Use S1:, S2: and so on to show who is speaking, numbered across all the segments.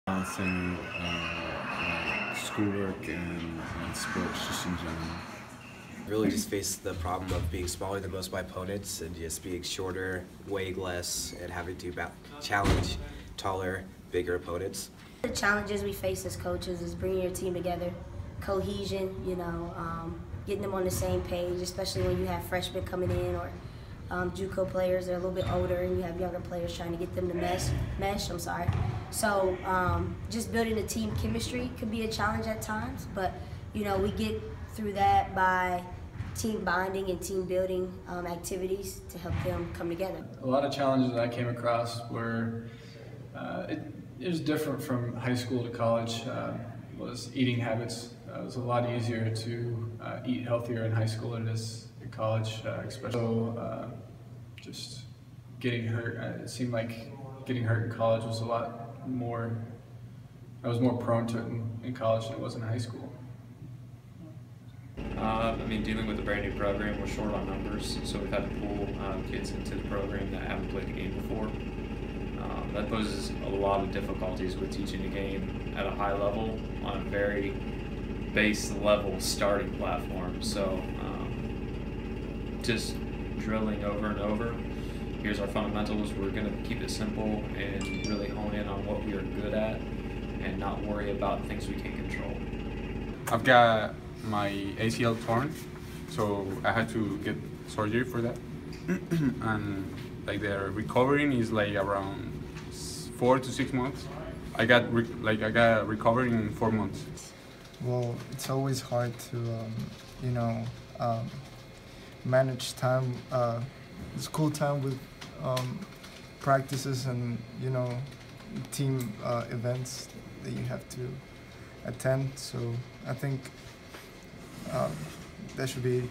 S1: Balancing schoolwork and sports just in general.
S2: Really just faced the problem of being smaller than most of my opponents and just being shorter, weighing less, and having to challenge taller, bigger opponents.
S3: The challenges we face as coaches is bringing your team together, cohesion, getting them on the same page, especially when you have freshmen coming in or JUCO players that are a little bit older and you have younger players trying to get them to mesh. So just building a team chemistry could be a challenge at times, but we get through that by team bonding and team building activities to help them come together.
S4: A lot of challenges that I came across were it was different from high school to college. Was eating habits. It was a lot easier to eat healthier in high school than it is in college, especially. So just getting hurt. It seemed like getting hurt in college was a lot more. I was more prone to it in college than it was in high school.
S5: Dealing with a brand new program, we're short on numbers, so we've had to pull kids into the program that haven't played the game before. That poses a lot of difficulties with teaching a game at a high level on a very base level starting platform. So just drilling over and over. Here's our fundamentals. We're going to keep it simple and really hone in on what we are good at and not worry about things we can't control.
S6: I've got my ACL torn, so I had to get surgery for that. And like the recovering is like around 4 to 6 months. I got recovered in 4 months.
S7: Well, it's always hard to manage time, school time with practices and team events that you have to attend. So I think that should be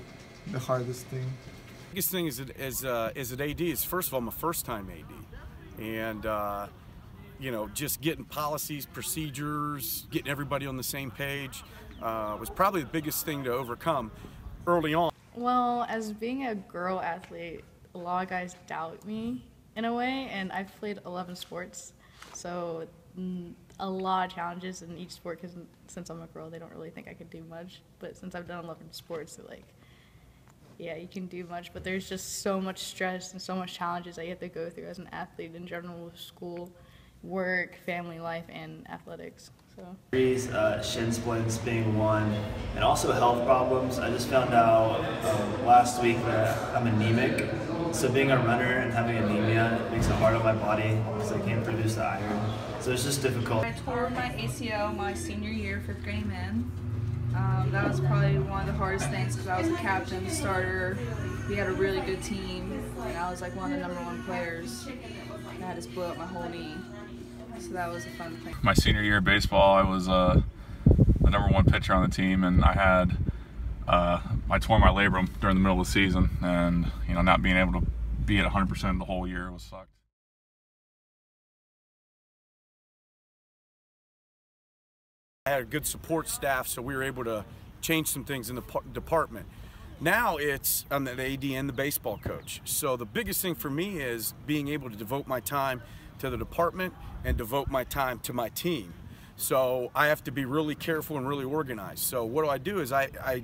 S7: the hardest thing.
S8: The biggest thing as an AD is, first of all, I'm a first-time AD, and just getting policies, procedures, getting everybody on the same page was probably the biggest thing to overcome early on.
S9: Well, as being a girl athlete, a lot of guys doubt me in a way, and I've played 11 sports, so a lot of challenges in each sport, because since I'm a girl, they don't really think I could do much, but since I've done 11 sports, they're like, yeah, you can do much, but there's just so much stress and so much challenges that you have to go through as an athlete in general with school, work, family life, and athletics.
S10: Shin splints being one, and also health problems. I just found out last week that I'm anemic, so being a runner and having anemia makes it hard on my body because I can't produce the iron. So it's just difficult.
S11: I tore my ACL my senior year, 5th grade men. That was probably one of the hardest things because I was the captain, starter. We had a really good team, and I was like one of the #1 players. And I just blew up my whole knee. So that was a fun thing.
S12: My senior year of baseball, I was the #1 pitcher on the team, and I tore my labrum during the middle of the season, and not being able to be at 100% the whole year was sucked.
S8: I had a good support staff, so we were able to change some things in the department. Now I'm the AD and the baseball coach. So the biggest thing for me is being able to devote my time to the department and devote my time to my team. So I have to be really careful and really organized. So what I do is I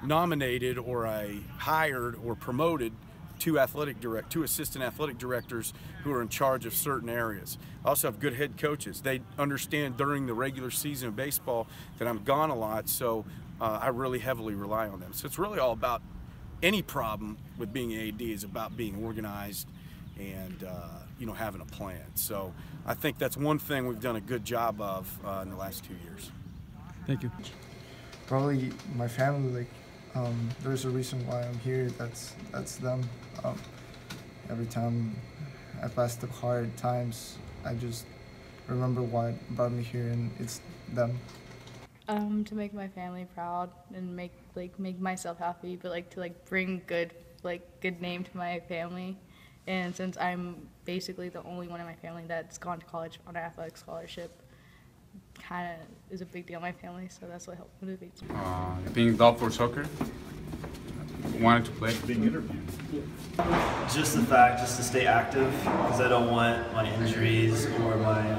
S8: nominated, or I hired or promoted two assistant athletic directors who are in charge of certain areas. I also have good head coaches. They understand during the regular season of baseball that I'm gone a lot, so I really heavily rely on them. So it's really all about, any problem with being an AD is about being organized and having a plan. So I think that's one thing we've done a good job of in the last 2 years.
S7: Thank you. Probably my family. There's a reason why I'm here. That's them. Every time I pass the hard times, I just remember what brought me here, and it's them.
S9: To make my family proud and make myself happy, but to bring good name to my family. And since I'm basically the only one in my family that's gone to college on an athletic scholarship, kind of is a big deal in my family, so that's what motivates me.
S6: Being dope for soccer, wanted to play.
S1: Being interviewed.
S10: Just to stay active, because I don't want my injuries or my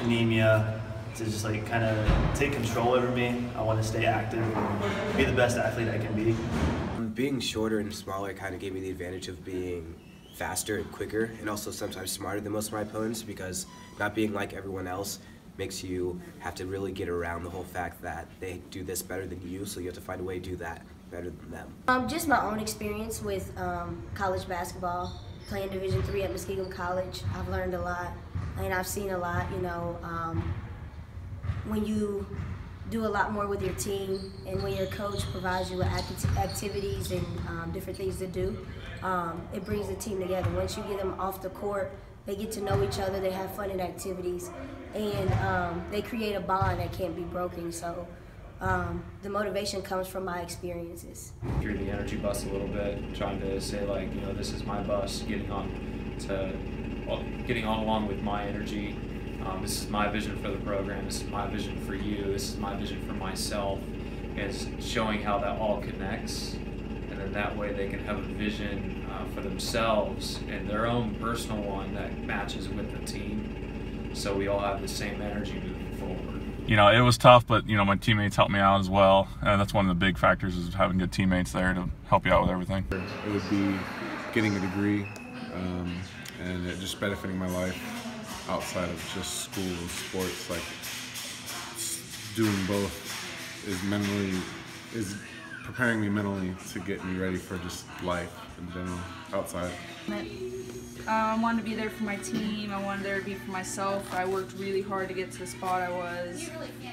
S10: anemia to just like kind of take control over me. I want to stay active and be the best athlete I can be.
S2: Being shorter and smaller kind of gave me the advantage of being faster and quicker, and also sometimes smarter than most of my opponents, because not being like everyone else makes you have to really get around the whole fact that they do this better than you, so you have to find a way to do that better than them.
S3: Just my own experience with college basketball, playing Division III at Muskegon College. I've learned a lot, and I've seen a lot. You know, when you do a lot more with your team, and when your coach provides you with activities and different things to do, it brings the team together. Once you get them off the court, they get to know each other, they have fun in activities, and they create a bond that can't be broken. So the motivation comes from my experiences.
S5: Through the energy bus a little bit, trying to say like, you know, this is my bus, getting on along with my energy. This is my vision for the program, this is my vision for you, this is my vision for myself, and showing how that all connects, and then that way they can have a vision for themselves and their own personal one that matches with the team, so we all have the same energy moving forward.
S12: You know, it was tough, but you know, my teammates helped me out as well, and that's one of the big factors, is having good teammates there to help you out with everything.
S1: It would be getting a degree and it just benefiting my life outside of just school and sports. Like, doing both is preparing me mentally to get me ready for just life in general outside.
S11: I wanted to be there for my team. I wanted there to be for myself. I worked really hard to get to the spot I was,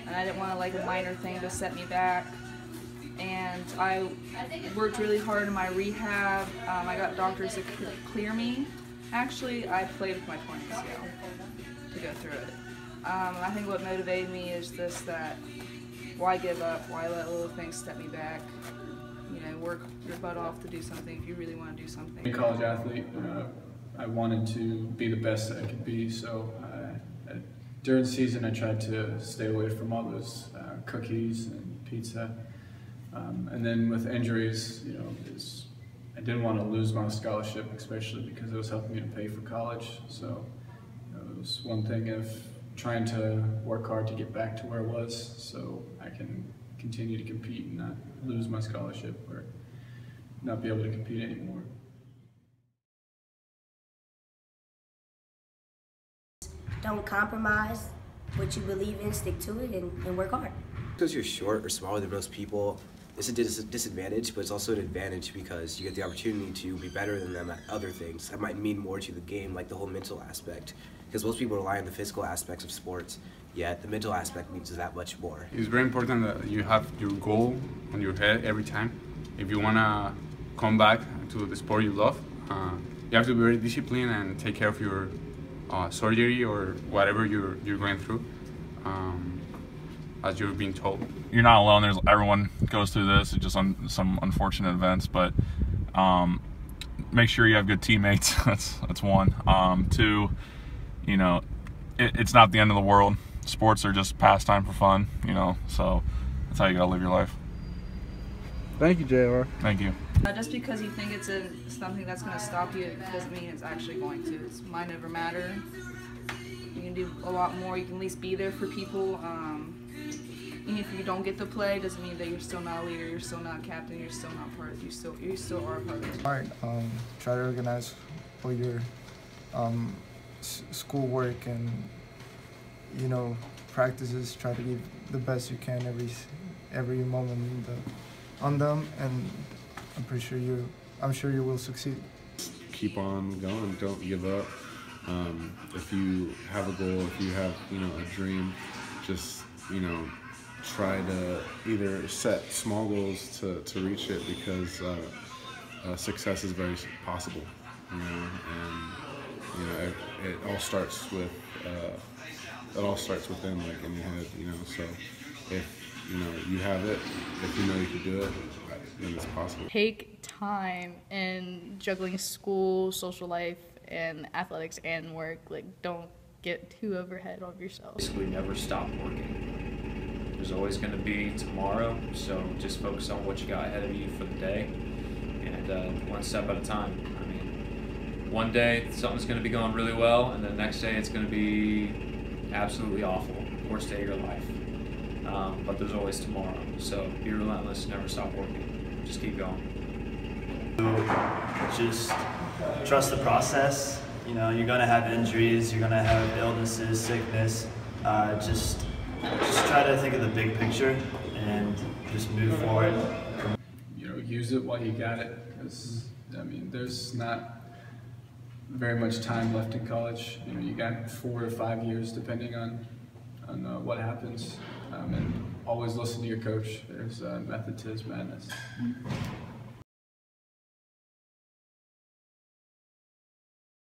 S11: and I didn't want to like a minor thing to set me back. And I worked really hard in my rehab. I got doctors to clear me. Actually, I played with my torn ACL to go through it. I think what motivated me is this, that why give up? Why let little things step me back? You know, work your butt off to do something if you really want to do something.
S4: Being a college athlete, I wanted to be the best that I could be, so during the season I tried to stay away from all those cookies and pizza. And then with injuries, you know, I didn't want to lose my scholarship, especially because it was helping me to pay for college. So you know, it was one thing of trying to work hard to get back to where it was, so I can continue to compete and not lose my scholarship or not be able to compete anymore.
S3: Don't compromise what you believe in, stick to it, and work hard.
S2: Because you're short or smaller than most people, it's a disadvantage, but it's also an advantage because you get the opportunity to be better than them at other things that might mean more to the game, like the whole mental aspect. Because most people rely on the physical aspects of sports, yet the mental aspect means that much more.
S6: It's very important that you have your goal on your head every time. If you want to come back to the sport you love, you have to be very disciplined and take care of your surgery or whatever you're going through, as you're being told.
S12: You're not alone. Everyone goes through this. It's just some unfortunate events, but make sure you have good teammates. That's one. Two, you know, it's not the end of the world. Sports are just pastime for fun, you know, so that's how you gotta live your life.
S13: Thank you, JR.
S12: Thank you.
S11: Just because you think it's something that's going to stop you, it doesn't mean it's actually going to. It's mind over matter. You can do a lot more. You can at least be there for people. Even if you don't get to play, doesn't mean that you're still not a leader, you're still not a captain, you're still not part of it. You still are a part of it.
S7: All right, try to organize all your schoolwork and, you know, practices. Try to give the best you can every moment on them, and I'm sure you will succeed.
S1: Keep on going. Don't give up. If you have a goal, if you have, you know, a dream, just, you know, try to either set small goals to reach it, because success is very possible, you know, and you know it all starts with within, like in your head, you know. So if you know you have it, if you know you can do it, then it's possible.
S9: Take time in juggling school, social life, and athletics and work. Like, don't get too overhead of yourself.
S5: Basically never stop working. There's always going to be tomorrow, so just focus on what you got ahead of you for the day, and one step at a time. I mean, one day something's going to be going really well, and the next day it's going to be absolutely awful, worst day of your life. But there's always tomorrow. So be relentless, never stop working. Just keep going.
S10: Just trust the process. You know, you're gonna have injuries, you're gonna have illnesses, sickness. Just try to think of the big picture and just move forward.
S4: You know, use it while you got it, because I mean, there's not very much time left in college. You know, you got 4 to 5 years depending on what happens, and always listen to your coach. There's a method to his madness.